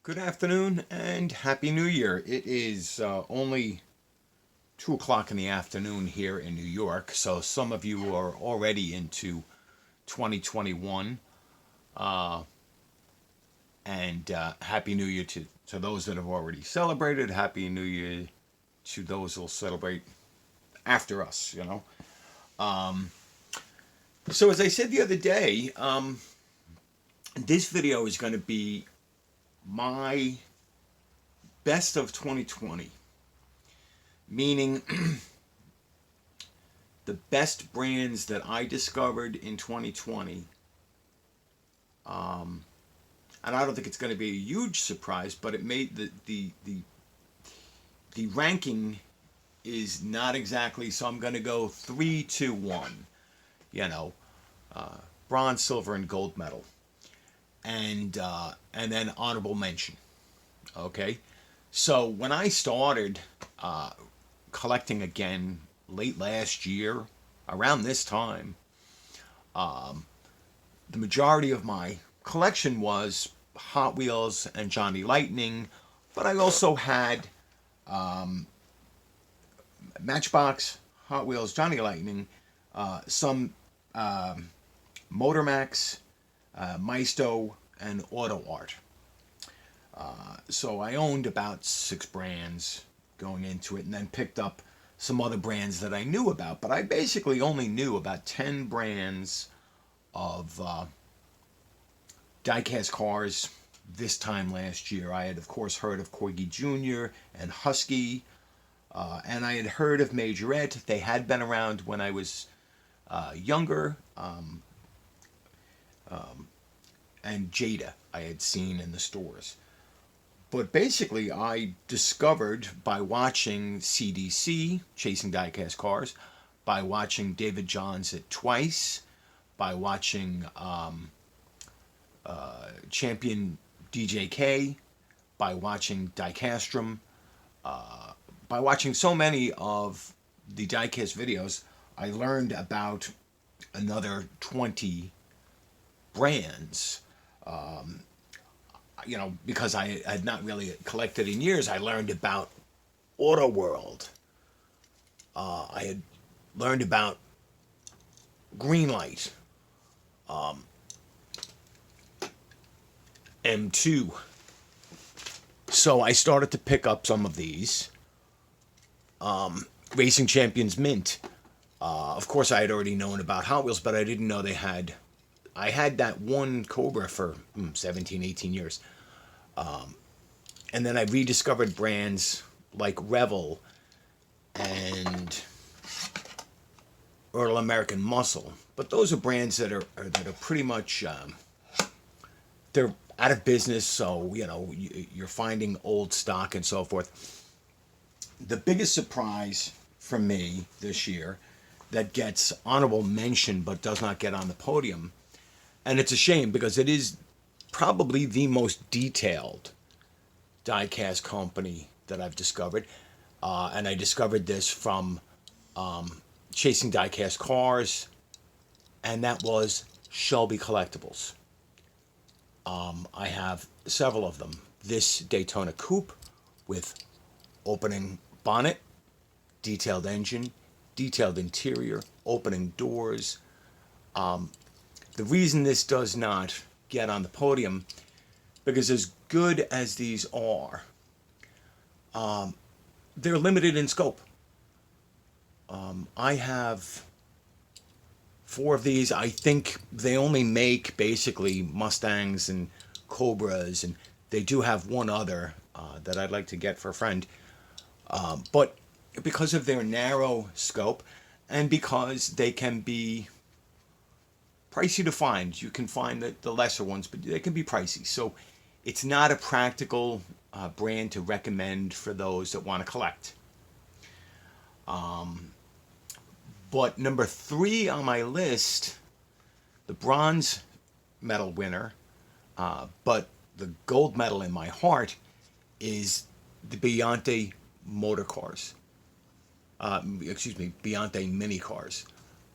Good afternoon and Happy New Year. It is only 2 o'clock in the afternoon here in New York, so some of you are already into 2021. Uh, and Happy New Year to those that have already celebrated. Happy New Year to those who'll celebrate after us. Um, so, as I said the other day, this video is going to be my best of 2020, meaning the best brands that I discovered in 2020. Um, and I don't think it's going to be a huge surprise, but it made the ranking is not exactly. So I'm going to go 3, 2, 1. You know, uh, bronze, silver, and gold medal, and then honorable mention. Okay, so when I started uh, collecting again late last year, around this time, um, the majority of my collection was Hot Wheels and Johnny Lightning, but I also had um, Matchbox, Hot Wheels, Johnny Lightning, some Motor Max, Maisto, and Auto Art. So I owned about 6 brands going into it, and then picked up some other brands that I knew about. But I basically only knew about 10 brands of Diecast Cars this time last year. I had, of course, heard of Corgi Jr. and Husky, and I had heard of Majorette. They had been around when I was younger, and Jada I had seen in the stores. But basically, I discovered by watching CDC, Chasing Diecast Cars, by watching David Johns at Twice, by watching Champion DJK, by watching Diecastrum, by watching so many of the Diecast videos, I learned about another 20 brands. Because I had not really collected in years, I learned about Auto World. I had learned about Greenlight, M2. So I started to pick up some of these. Racing Champions Mint. Of course, I had already known about Hot Wheels, but I didn't know they had. I had that one Cobra for 17, 18 years. And then I rediscovered brands like Revel and Earl American Muscle. But those are brands that are pretty much they're out of business. So you're finding old stock and so forth. The biggest surprise for me this year that gets honorable mention but does not get on the podium, and it's a shame because it is probably the most detailed diecast company that I've discovered. And I discovered this from Chasing Diecast Cars, and that was Shelby Collectibles. I have several of them. This Daytona Coupe with opening bonnet, detailed engine, detailed interior, opening doors. The reason this does not get on the podium, because as good as these are, they're limited in scope. I have 4 of these. I think they only make basically Mustangs and Cobras, and they do have one other that I'd like to get for a friend. But because of their narrow scope, and because they can be pricey to find, you can find the lesser ones, but they can be pricey. So it's not a practical brand to recommend for those that want to collect. But number 3 on my list, the bronze medal winner, but the gold medal in my heart, is the Beyonce motor cars. Beyonce mini cars.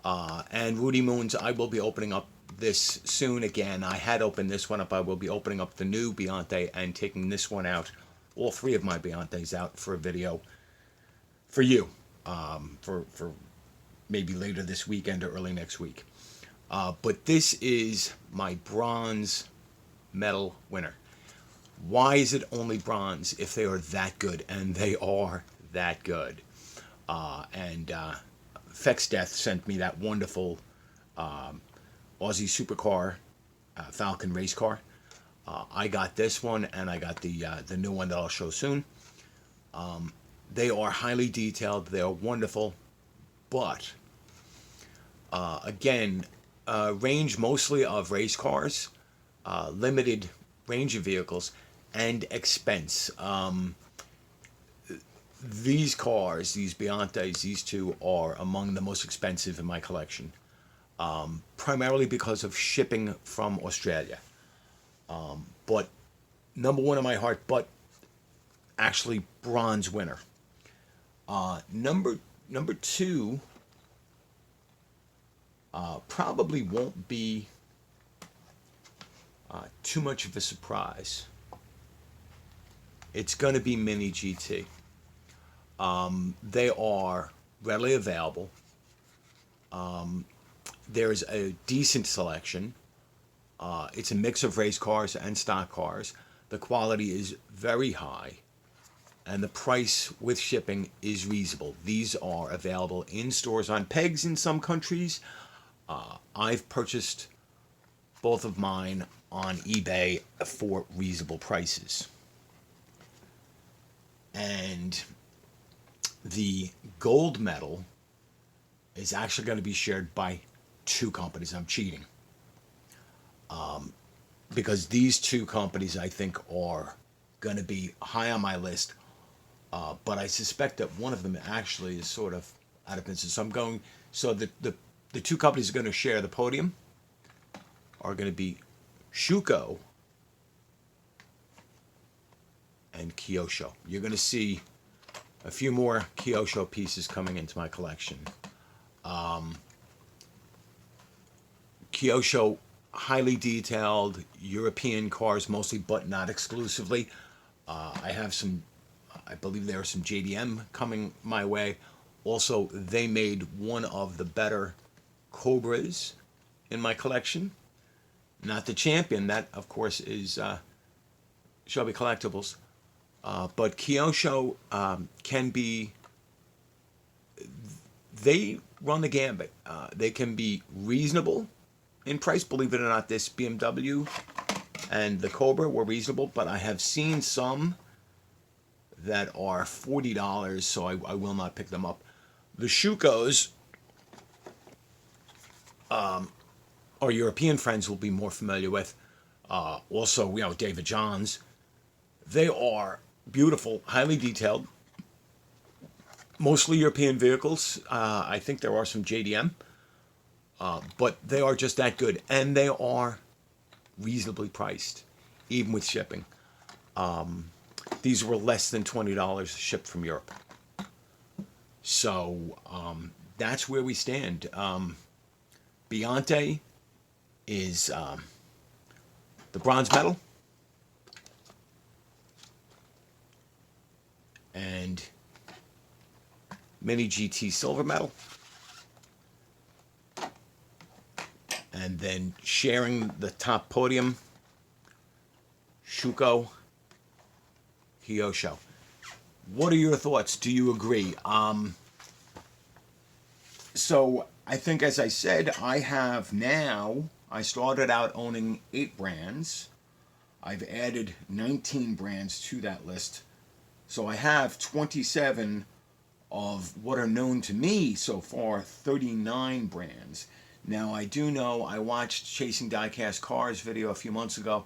And Rudy Moon's, I will be opening up this soon again. I had opened this one up. I will be opening up the new Beyonce and taking this one out, all three of my Beyantes out for a video for you, for maybe later this weekend or early next week. But this is my bronze medal winner. Why is it only bronze if they are that good? And they are that good. And Fex Death sent me that wonderful Aussie supercar Falcon race car. I got this one, and I got the new one that I'll show soon. They are highly detailed. They are wonderful, but again, range mostly of race cars, limited range of vehicles, and expense. These cars, these Beyantes, these two are among the most expensive in my collection, primarily because of shipping from Australia. But number one in my heart, but actually bronze winner. Number two probably won't be too much of a surprise. It's going to be Mini GT. They are readily available. There's a decent selection. It's a mix of race cars and stock cars. The quality is very high, and the price with shipping is reasonable. These are available in stores on pegs in some countries. I've purchased both of mine on eBay for reasonable prices. And the gold medal is actually going to be shared by two companies. I'm cheating. Because these two companies, I think, are going to be high on my list. But I suspect that one of them actually is sort of out of business. So the two companies are going to share the podium are going to be Schuko and Kyosho. You're going to see a few more Kyosho pieces coming into my collection. Kyosho, highly detailed European cars mostly, but not exclusively. I believe there are some JDM coming my way. Also, they made one of the better Cobras in my collection. Not the Champion, that of course is Shelby Collectibles. But Kyosho can be, they run the gambit. They can be reasonable in price. Believe it or not, this BMW and the Cobra were reasonable, but I have seen some that are $40, so I will not pick them up. The Shukos, our European friends will be more familiar with. Also, David Johns. They are beautiful, highly detailed, mostly European vehicles. I think there are some JDM, but they are just that good, and they are reasonably priced, even with shipping. These were less than $20 shipped from Europe. So that's where we stand. Beyonce is the bronze medal, and Mini GT silver medal, and then sharing the top podium, Schuko, Kyosho. What are your thoughts? Do you agree? So I think, as I said, I started out owning 8 brands. I've added 19 brands to that list. So I have 27 of what are known to me so far, 39 brands. Now, I do know I watched Chasing Diecast Cars video a few months ago.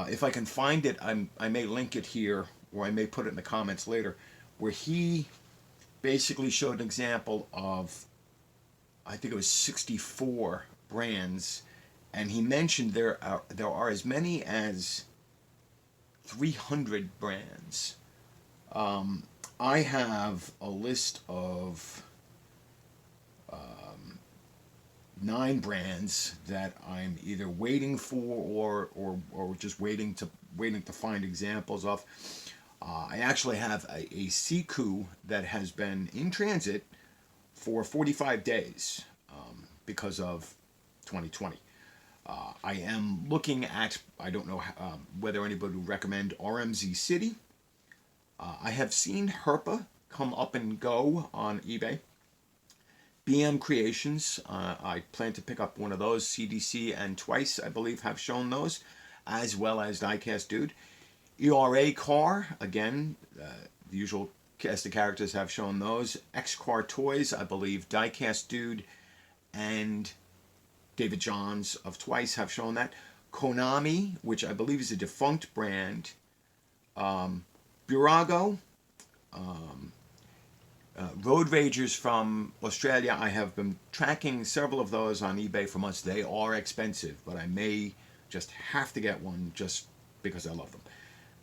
If I can find it, I may link it here, or I may put it in the comments later, where he basically showed an example of, I think it was 64 brands, and he mentioned there are as many as 300 brands. I have a list of 9 brands that I'm either waiting for or just waiting to find examples of. I actually have a Siku that has been in transit for 45 days because of 2020. I am looking at, I don't know whether anybody would recommend RMZ City. I have seen Herpa come up and go on eBay. BM Creations, I plan to pick up one of those. CDC and Twice, I believe, have shown those, as well as Diecast Dude. ERA Car, again, the usual cast of characters have shown those. X Car Toys, I believe Diecast Dude and David Johns of Twice have shown that. Konami, which I believe is a defunct brand. Burago. Road Ragers from Australia, I have been tracking several of those on eBay for months. They are expensive, but I may just have to get one just because I love them.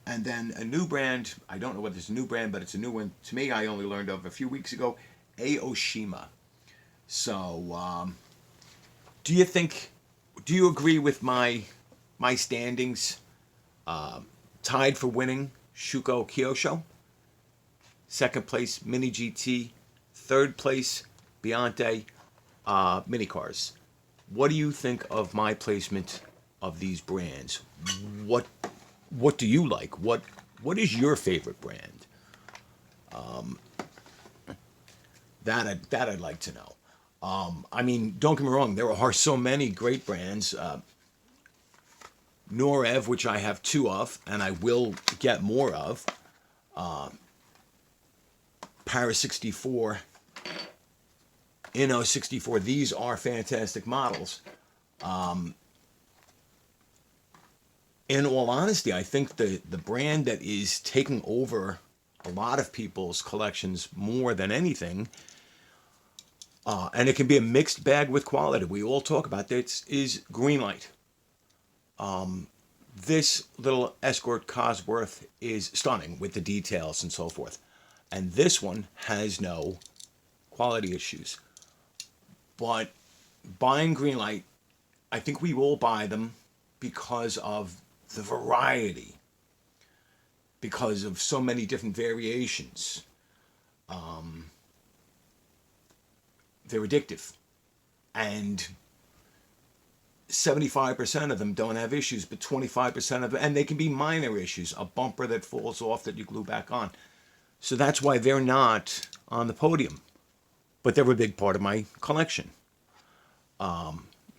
And then a new brand, I don't know whether it's a new brand, but it's a new one to me. I only learned of a few weeks ago, Aoshima. So, do you agree with my standings? Tied for winning, Shuko Kyosho. Second place, Mini GT. Third place, Biante Mini Cars. What do you think of my placement of these brands? What do you like? What is your favorite brand? That I'd like to know. I mean, don't get me wrong. There are so many great brands. Norev, which I have 2 of, and I will get more of. Paris 64, Inno 64. These are fantastic models. In all honesty, I think the brand that is taking over a lot of people's collections more than anything, and it can be a mixed bag with quality. We all talk about this, is Greenlight. This little Escort Cosworth is stunning with the details and so forth. And this one has no quality issues. But buying Greenlight, I think we all buy them because of the variety, because of so many different variations. They're addictive. And 75% of them don't have issues, but 25% of them, and they can be minor issues, a bumper that falls off that you glue back on. So that's why they're not on the podium. But they're a big part of my collection.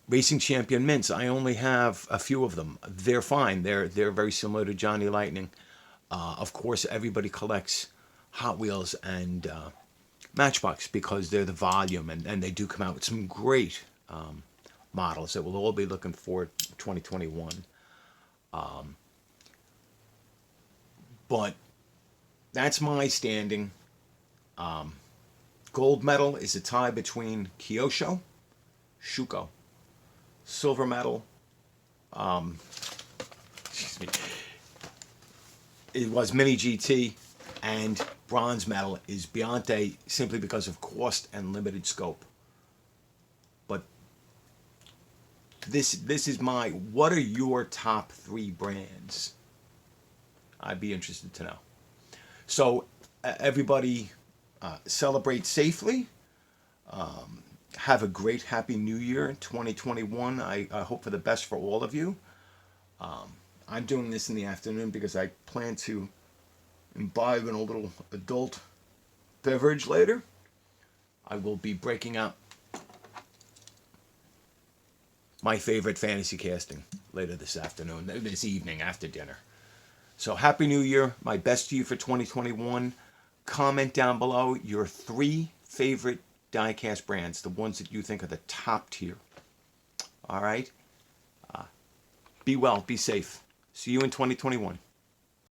Racing Champion Mints, I only have a few of them. They're fine. They're very similar to Johnny Lightning. Of course, everybody collects Hot Wheels and Matchbox because they're the volume, and they do come out with some great models that we'll all be looking for 2021. But that's my standing. Gold medal is a tie between Kyosho, Shuko. Silver medal, it was Mini GT, and bronze medal is Biante, simply because of cost and limited scope. But this is what are your top 3 brands? I'd be interested to know. So everybody celebrate safely. Have a great, happy new year, 2021. I hope for the best for all of you. I'm doing this in the afternoon because I plan to imbibe in a little adult beverage later. I will be breaking out my favorite fantasy casting later this evening after dinner. So happy new year. My best to you for 2021. Comment down below your 3 favorite diecast brands, the ones that you think are the top tier. All right? Be well, be safe. See you in 2021.